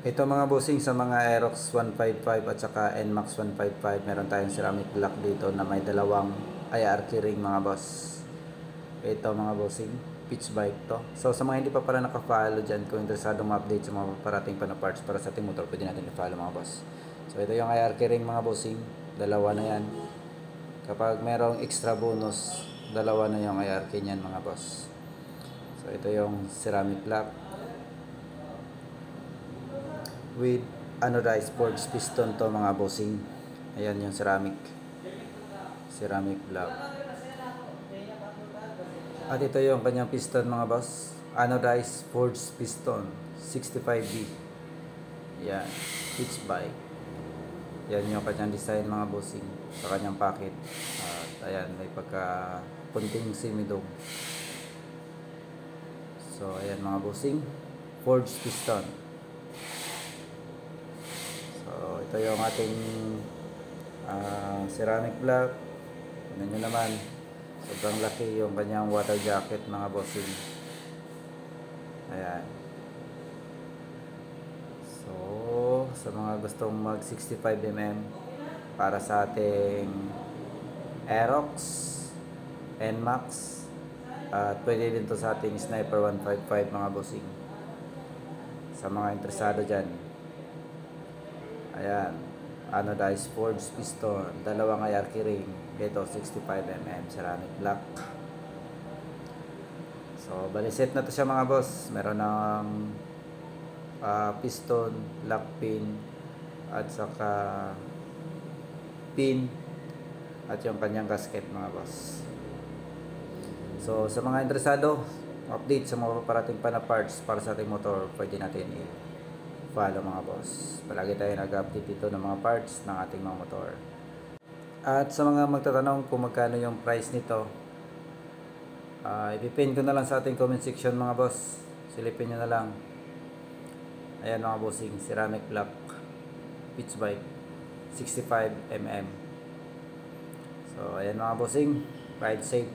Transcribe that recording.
Ito mga bossing, sa mga Aerox 155 at saka NMAX 155, meron tayong ceramic block dito na may dalawang IR keyring mga boss. Ito mga bossing, pitch bike to. So sa mga hindi pa pala naka-follow dyan, kung interesado ma-update sa mga parating pa na parts para sa ating motor, pwede natin i-follow mga boss. So ito yung IR keyring mga bossing, dalawa na yan. Kapag merong extra bonus, dalawa na yung IR key niyan mga boss. So ito yung ceramic block with anodized forged piston to mga bossing. Ayan yung ceramic block. At ito yung kanyang piston mga boss, anodized forged piston 65D. Yan, pitch bike. Yan yung kanyang design mga bossing sa kanyang packet. At ayan, may pagka punting simidong. So ayan mga bossing, forged piston. So ito yung ating ceramic block. Tignan nyo naman, sobrang laki yung kanyang water jacket mga bossing. Ayan. So sa mga gustong mag 65mm para sa ating Aerox, NMAX, at pwede din to sa ating Sniper 155 mga bossing. Sa mga interesado dyan, ayan, anodized forged piston, dalawang IR keyring, ito 65mm ceramic block. So baliset na to siya mga boss. Meron ng piston, lock pin, at saka pin, at yung kanyang gasket mga boss. So sa mga interesado, update sa mga paparating pa na parts para sa ating motor, pwede natin follow mga boss. Palagi tayo nag-update dito ng mga parts ng ating mga motor. At sa mga magtatanong kung magkano yung price nito, ipipin ko na lang sa ating comment section mga boss. Silipin nyo na lang. Ayan mga bossing, ceramic block, pitch bike, 65mm. So ayan mga bossing, ride safe.